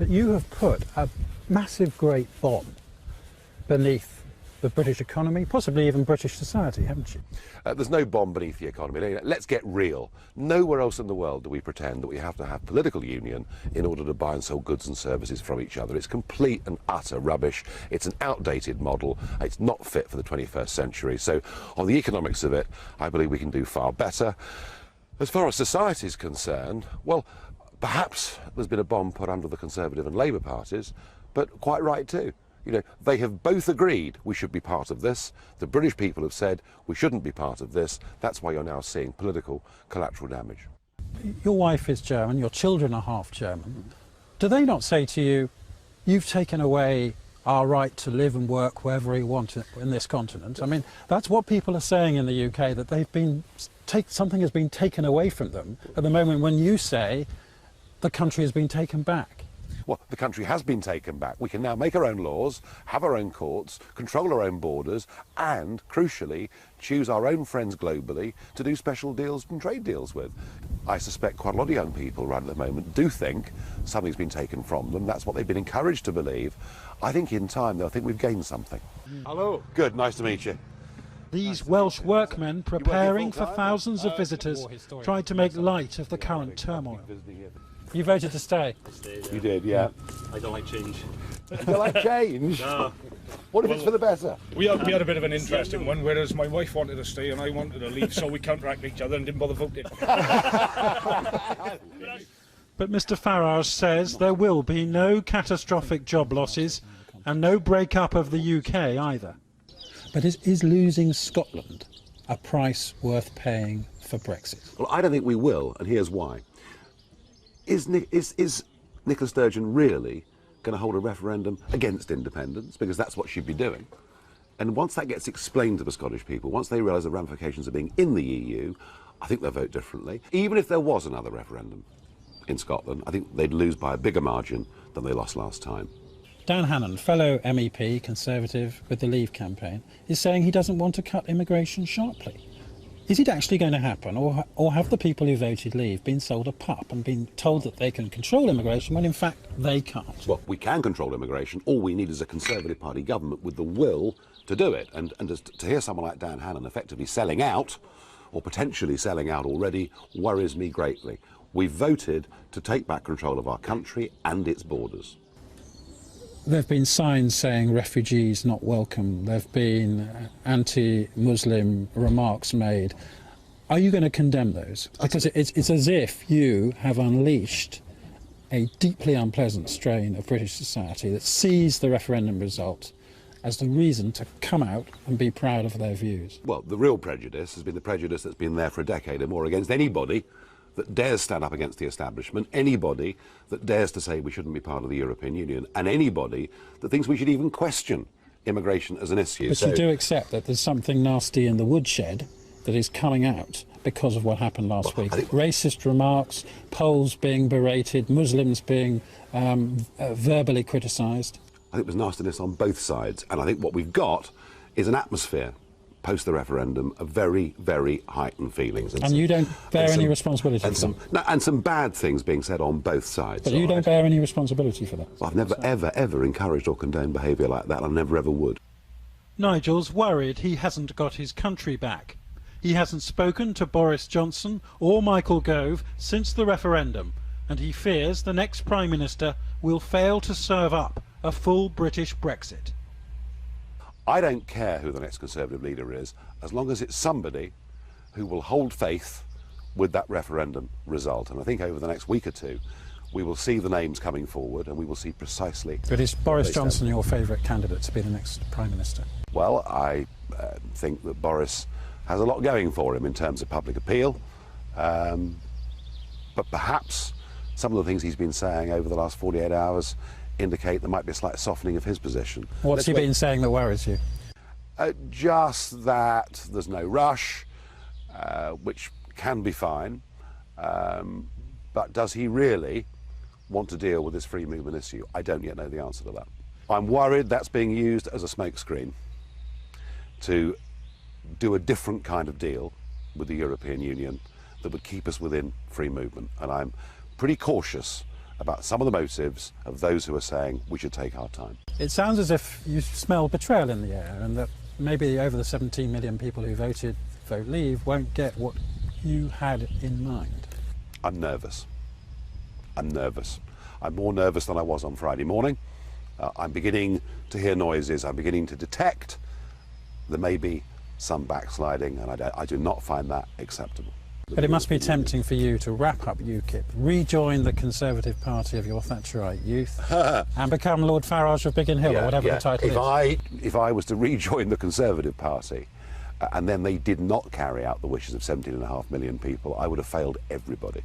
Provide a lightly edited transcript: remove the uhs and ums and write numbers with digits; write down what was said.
But you have put a massive great bomb beneath the British economy, possibly even British society, haven't you? There's no bomb beneath the economy. Let's get real. Nowhere else in the world do we pretend that we have to have political union in order to buy and sell goods and services from each other. It's complete and utter rubbish. It's an outdated model. It's not fit for the 21st century. So on the economics of it, I believe we can do far better. As far as society is concerned, well, perhaps there's been a bomb put under the Conservative and Labour parties, but quite right too. You know, they have both agreed we should be part of this. The British people have said we shouldn't be part of this. That's why you're now seeing political collateral damage. Your wife is German, your children are half German. Do they not say to you, you've taken away our right to live and work wherever we want in this continent? I mean, that's what people are saying in the UK, that they've been something has been taken away from them at the moment when you say the country has been taken back. Well, the country has been taken back. We can now make our own laws, have our own courts, control our own borders, and, crucially, choose our own friends globally to do special deals and trade deals with. I suspect quite a lot of young people right at the moment do think something's been taken from them. That's what they've been encouraged to believe. I think in time they'll think we've gained something. Hello. Good, nice to meet you. These Welsh workmen, preparing for thousands of visitors, tried to make light of the current turmoil. You voted to stay? You did, yeah. I don't like change. You don't like change? No. What if it's for the better? We had a bit of an interesting one, whereas my wife wanted to stay and I wanted to leave, so we counteracted each other and didn't bother voting. But Mr Farage says there will be no catastrophic job losses and no break-up of the UK either. But is losing Scotland a price worth paying for Brexit? Well, I don't think we will, and here's why. Is Nicola Sturgeon really going to hold a referendum against independence? Because that's what she'd be doing. And once that gets explained to the Scottish people, once they realise the ramifications of being in the EU, I think they'll vote differently. Even if there was another referendum in Scotland, I think they'd lose by a bigger margin than they lost last time. Dan Hannan, fellow MEP, Conservative with the Leave campaign, is saying he doesn't want to cut immigration sharply. Is it actually going to happen, or have the people who voted Leave been sold a pup and been told that they can control immigration when in fact they can't? Well, we can control immigration. All we need is a Conservative Party government with the will to do it. And to hear someone like Dan Hannan effectively selling out, or potentially selling out already, worries me greatly. We voted to take back control of our country and its borders. There have been signs saying refugees not welcome. There have been anti-Muslim remarks made. Are you going to condemn those? Because it's as if you have unleashed a deeply unpleasant strain of British society that sees the referendum result as the reason to come out and be proud of their views. Well, the real prejudice has been the prejudice that's been there for a decade or more against anybody that dares stand up against the establishment, anybody that dares to say we shouldn't be part of the European Union, and anybody that thinks we should even question immigration as an issue. But you do accept that there's something nasty in the woodshed that is coming out because of what happened last week. Racist remarks, Poles being berated, Muslims being verbally criticised. I think there's nastiness on both sides, and I think what we've got is an atmosphere post the referendum of very, very heightened feelings. And you don't bear any responsibility for that? And some bad things being said on both sides. But you don't bear any responsibility for that? Well, I've never, ever encouraged or condoned behaviour like that, and I never, ever would. Nigel's worried he hasn't got his country back. He hasn't spoken to Boris Johnson or Michael Gove since the referendum, and he fears the next Prime Minister will fail to serve up a full British Brexit. I don't care who the next Conservative leader is, as long as it's somebody who will hold faith with that referendum result. And I think over the next week or two, we will see the names coming forward and we will see precisely... But is Boris Johnson your favourite candidate to be the next Prime Minister? Well, I think that Boris has a lot going for him in terms of public appeal. But perhaps some of the things he's been saying over the last 48 hours indicate there might be a slight softening of his position. What's he been saying that worries you? Just that there's no rush, which can be fine, but does he really want to deal with this free movement issue? I don't yet know the answer to that. I'm worried that's being used as a smokescreen to do a different kind of deal with the European Union that would keep us within free movement, and I'm pretty cautious about some of the motives of those who are saying we should take our time. It sounds as if you smell betrayal in the air, and that maybe over the 17 million people who vote leave won't get what you had in mind. I'm nervous. I'm nervous. I'm more nervous than I was on Friday morning. I'm beginning to hear noises. I'm beginning to detect there may be some backsliding, and I do not find that acceptable. But it must be tempting for you to wrap up UKIP, rejoin the Conservative Party of your Thatcherite youth, and become Lord Farage of Biggin Hill, or whatever the title is. If I was to rejoin the Conservative Party, and then they did not carry out the wishes of 17.5 million people, I would have failed everybody.